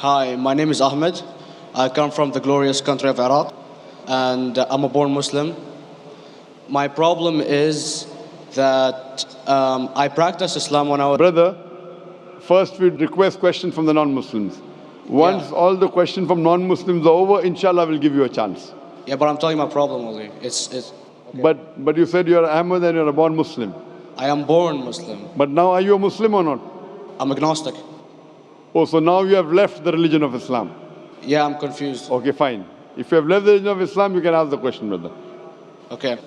Hi, my name is Ahmed. I come from the glorious country of Iraq, and I'm a born Muslim. My problem is that I practiced Islam when I was. Brother, first we request questions from the non-Muslims. Once all the questions from non-Muslims are over, inshallah we'll give you a chance. Yeah, but I'm telling you my problem only. Okay. But you said you're Ahmed and you're a born Muslim. I am born Muslim. But now are you a Muslim or not? I'm agnostic. Oh, so now you have left the religion of Islam. Yeah, I'm confused. Okay, fine. If you have left the religion of Islam, you can ask the question, brother. Okay.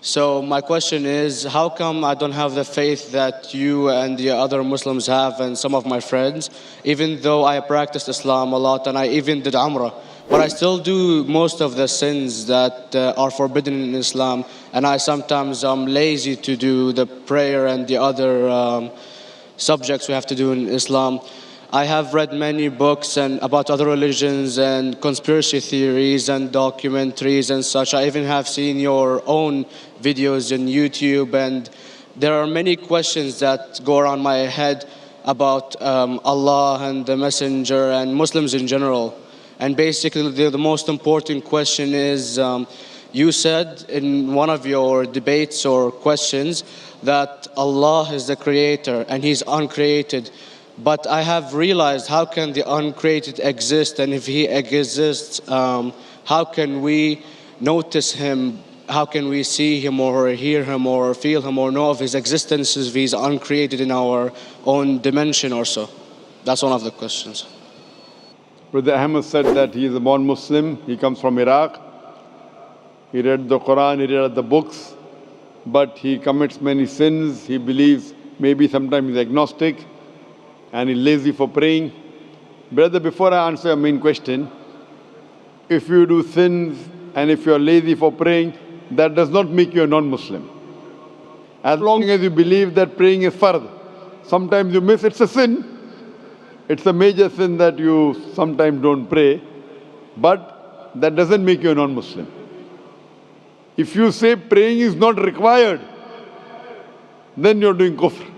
So my question is, how come I don't have the faith that you and the other Muslims have and some of my friends, even though I practiced Islam a lot and I even did Umrah, but I still do most of the sins that are forbidden in Islam, and I sometimes am lazy to do the prayer and the other subjects we have to do in Islam. I have read many books and about other religions and conspiracy theories and documentaries and such. I even have seen your own videos on YouTube, and there are many questions that go around my head about Allah and the Messenger and Muslims in general. And basically the most important question is, you said in one of your debates or questions that Allah is the creator and He's uncreated. But I have realized, how can the uncreated exist? And if He exists, how can we notice Him? How can we see Him or hear Him or feel Him or know of His existence if He's uncreated in our own dimension or so? That's one of the questions. Brother Ahmed said that he is a born Muslim. He comes from Iraq. He read the Quran, he read the books, but he commits many sins. He believes, maybe sometimes he's agnostic, and he's lazy for praying. Brother, before I answer your main question, if you do sins and if you're lazy for praying, that does not make you a non-Muslim. As long as you believe that praying is fard, sometimes you miss, it's a sin. It's a major sin that you sometimes don't pray, but that doesn't make you a non-Muslim. If you say praying is not required, then you're doing kufr.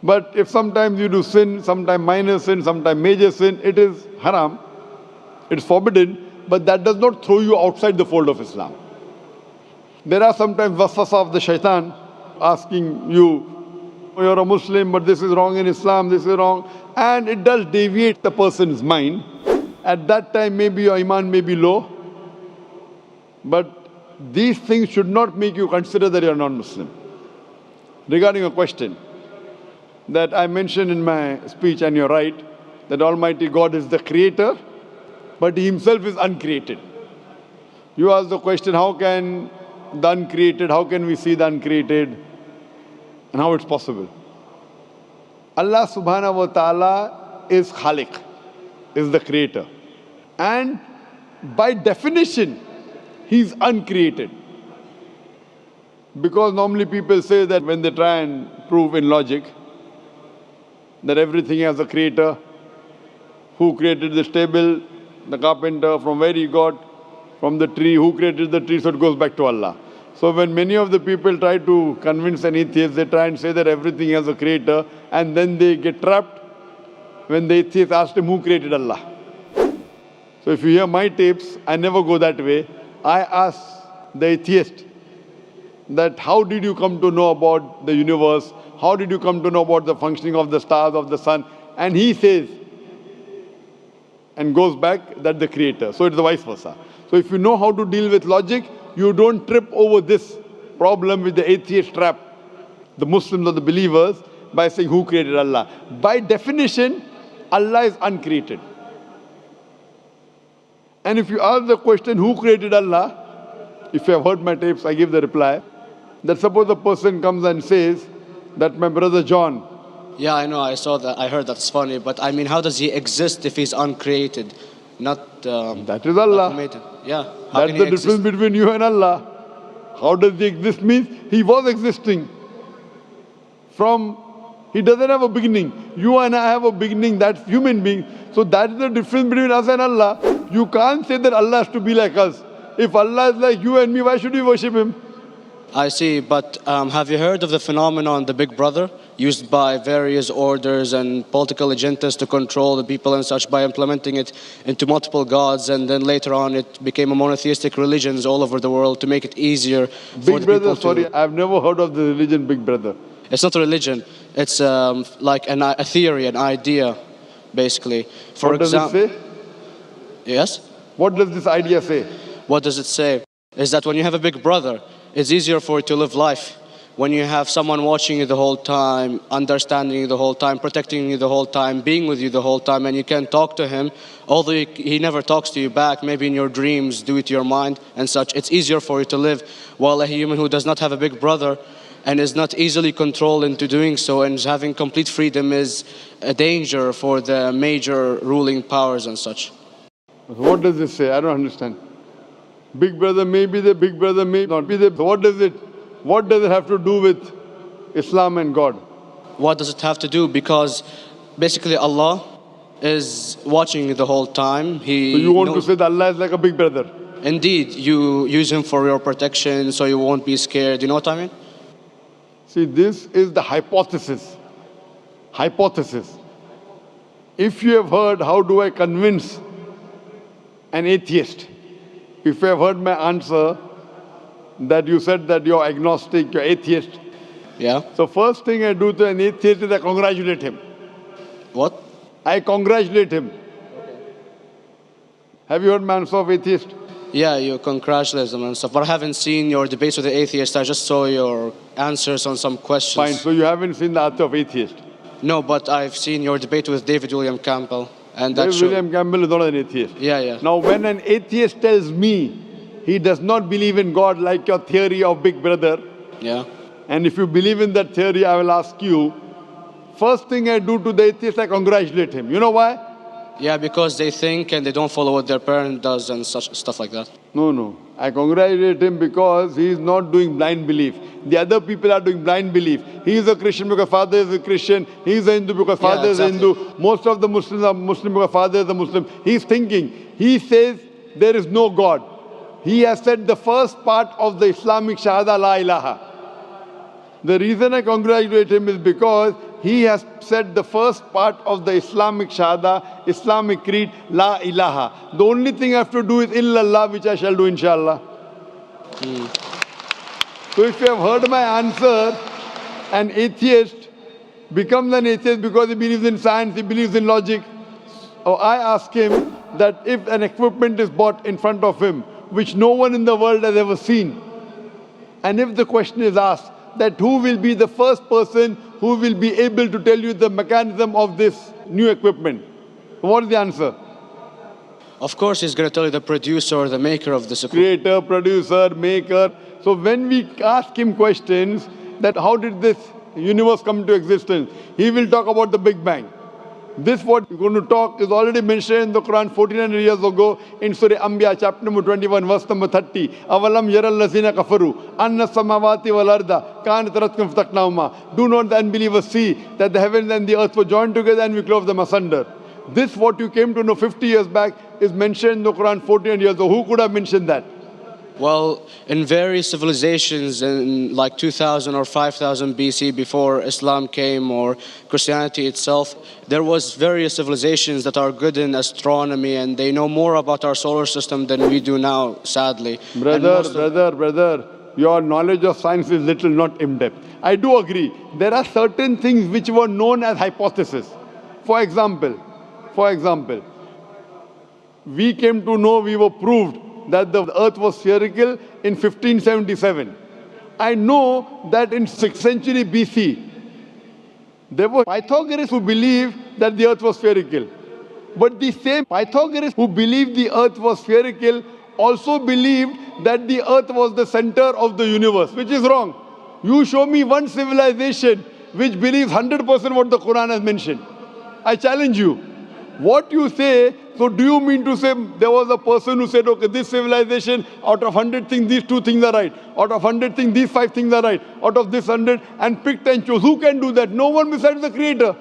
But if sometimes you do sin, sometimes minor sin, sometimes major sin, it is haram, it's forbidden, but that does not throw you outside the fold of Islam. There are sometimes waswasa of the shaitan asking you, you're a Muslim, but this is wrong in Islam, this is wrong. And it does deviate the person's mind. At that time, maybe your iman may be low. But these things should not make you consider that you're non-Muslim. Regarding a question that I mentioned in my speech, and you're right, that Almighty God is the creator, but He Himself is uncreated. You asked the question, how can the uncreated, how can we see the uncreated, and how it's possible? Allah subhanahu wa ta'ala is Khaliq, is the creator. And by definition, He's uncreated. Because normally people say that when they try and prove in logic that everything has a creator, who created this table, the carpenter, from where he got, from the tree, who created the tree, so it goes back to Allah. So when many of the people try to convince an atheist, they try and say that everything has a creator, and then they get trapped when the atheist asked him, who created Allah? So if you hear my tapes, I never go that way. I ask the atheist that how did you come to know about the universe? How did you come to know about the functioning of the stars, of the sun? And he says, and goes back, that the creator. So it's the vice versa. So if you know how to deal with logic, you don't trip over this problem with the atheist trap, the Muslims or the believers, by saying who created Allah. By definition, Allah is uncreated. And if you ask the question, who created Allah? If you have heard my tapes, I give the reply, that suppose a person comes and says that my brother John. Yeah, I know, I saw that, I heard that's funny, but I mean, how does he exist if he's uncreated? Not that is Allah. Yeah. That's the difference between you and Allah. How does he exist? Means he was existing. He doesn't have a beginning. You and I have a beginning, that's human being. So that's the difference between us and Allah. You can't say that Allah has to be like us. If Allah is like you and me, why should we worship Him? I see, but have you heard of the phenomenon, the Big Brother? used by various orders and political agendas to control the people and such by implementing it into multiple gods, and then later on it became a monotheistic religions all over the world to make it easier for Big the Brother, people to... sorry, I've never heard of the religion Big Brother. It's not a religion. It's like a theory, an idea, basically. For What does it example, say? yes. What does this idea say? What does it say? Is that when you have a big brother, it's easier for you to live life. When you have someone watching you the whole time, understanding you the whole time, protecting you the whole time, being with you the whole time, and you can talk to him, although he never talks to you back, maybe in your dreams, do it to your mind and such, it's easier for you to live. While a human who does not have a big brother and is not easily controlled into doing so and is having complete freedom is a danger for the major ruling powers and such. What does this say? I don't understand. Big Brother may be there, Big Brother may not be there. So what does it have to do with Islam and God? What does it have to do? Because basically Allah is watching you the whole time. So you want to say that Allah is like a big brother? Indeed, you use him for your protection so you won't be scared. You know what I mean? See, this is the hypothesis. Hypothesis. If you have heard, how do I convince an atheist? If you have heard my answer, that you said that you're agnostic, you're atheist. Yeah. So first thing I do to an atheist is I congratulate him. What? I congratulate him. Have you heard my answer of atheist? Yeah, you congratulate them and stuff. But I haven't seen your debates with the atheist. I just saw your answers on some questions. Fine, so you haven't seen the answer of atheist? No, but I've seen your debate with David William Campbell. And that David William Campbell is not an atheist. Yeah, yeah. Now when an atheist tells me he does not believe in God like your theory of Big Brother, yeah, and if you believe in that theory, I will ask you, first thing I do to the atheist, I congratulate him. You know why? yeah, because they think and they don't follow what their parent does and such stuff like that. No. I congratulate him because he is not doing blind belief. The other people are doing blind belief. He is a Christian because father is a Christian. He is a Hindu because father is a Hindu. Most of the Muslims are Muslim because father is a Muslim. He is thinking. He says there is no God. He has said the first part of the Islamic Shahada, La ilaha. The reason I congratulate him is because he has said the first part of the Islamic Shahada, Islamic Creed, La ilaha. The only thing I have to do is illallah, which I shall do inshallah. So if you have heard my answer, an atheist becomes an atheist because he believes in science, he believes in logic. Or I ask him that if an equipment is bought in front of him, which no one in the world has ever seen, and if the question is asked, that who will be the first person who will be able to tell you the mechanism of this new equipment? What is the answer? Of course, he's going to tell you the producer or the maker of this equipment. Creator, producer, maker. So when we ask him questions that how did this universe come to existence, he will talk about the Big Bang. This what we're going to talk is already mentioned in the Quran 1400 years ago in Surah Anbiya chapter number 21 verse number 30. Avalam yaral lazina kafaru anna samawati wal arda kanat ratkum fataqnahuma. Do not the unbelievers see that the heavens and the earth were joined together and we clove them asunder. This what you came to know 50 years back is mentioned in the Quran 1400 years ago. Who could have mentioned that? Well, in various civilizations in like 2000 or 5000 BC before Islam came or Christianity itself, there was various civilizations that are good in astronomy and they know more about our solar system than we do now, sadly. Brother, your knowledge of science is little, not in-depth. I do agree. There are certain things which were known as hypotheses. For example, we came to know, we were proved that the earth was spherical in 1577. I know that in 6th century BC, there were Pythagoras who believed that the earth was spherical. But the same Pythagoras who believed the earth was spherical also believed that the earth was the center of the universe, which is wrong. You show me one civilization which believes 100% what the Quran has mentioned. I challenge you. What you say, so do you mean to say there was a person who said, okay, this civilization, out of 100 things, these 2 things are right. Out of 100 things, these 5 things are right. Out of this 100, and picked and chose. Who can do that? No one besides the Creator.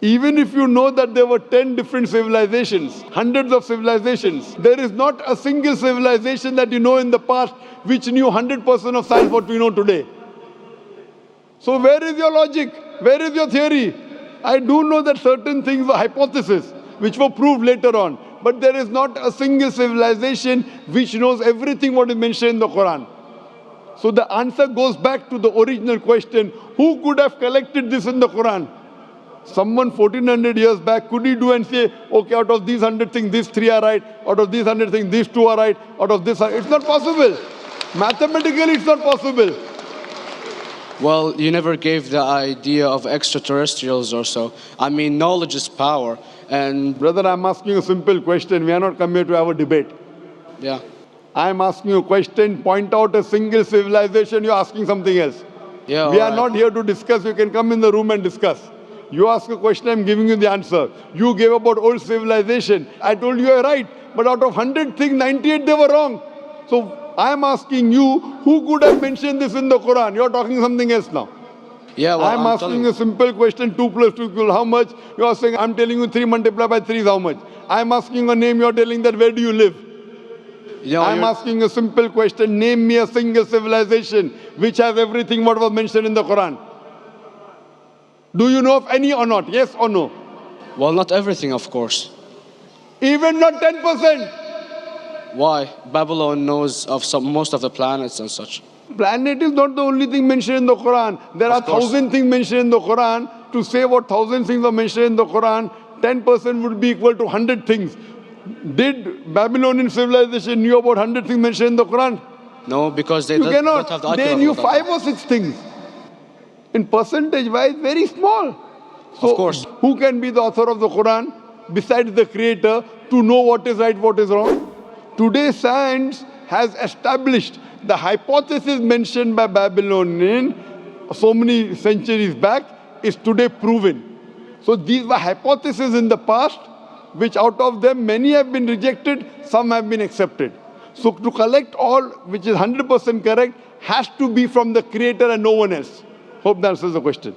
Even if you know that there were 10 different civilizations, hundreds of civilizations, there is not a single civilization that you know in the past which knew 100% of science what we know today. So where is your logic? Where is your theory? I do know that certain things were hypotheses, which were proved later on. But there is not a single civilization which knows everything what is mentioned in the Quran. So the answer goes back to the original question, who could have collected this in the Quran? Someone 1400 years back, could he do and say, okay, out of these 100 things, these 3 are right, out of these 100 things, these 2 are right, out of this, it's not possible. Mathematically, it's not possible. Well, you never gave the idea of extraterrestrials or so. I mean, knowledge is power. And Brother, I'm asking you a simple question. We are not come here to have a debate. yeah. I'm asking you a question. Point out a single civilization. You're asking something else. Yeah, We are alright. not here to discuss. You can come in the room and discuss. You ask a question, I'm giving you the answer. You gave about old civilization. I told you you're right. But out of 100 things, 98 they were wrong. So I'm asking you, who could have mentioned this in the Quran? You're talking something else now. Yeah, well, I'm asking a simple question, 2 plus 2 equal how much? You are saying, I'm telling you 3 multiplied by 3 is how much? I'm asking a name, you're telling that where do you live? I'm asking a simple question, name me a single civilization which has everything what was mentioned in the Quran. Do you know of any or not? Yes or no? Well, not everything, of course. Even not 10%. Why? Babylon knows of most of the planets and such. Planet is not the only thing mentioned in the Quran. There are 1,000 things mentioned in the Quran. To say what 1,000 things are mentioned in the Quran, 10% would be equal to 100 things. Did Babylonian civilization knew about 100 things mentioned in the Quran? No, because they You don't have the cannot. They knew 5 or 6 things. In percentage wise, very small. So of course. Who can be the author of the Quran besides the creator to know what is right, what is wrong? Today science has established the hypothesis mentioned by Babylonian so many centuries back is today proven. So these were hypotheses in the past, which out of them many have been rejected, some have been accepted. So to collect all which is 100% correct has to be from the creator and no one else. Hope that answers the question.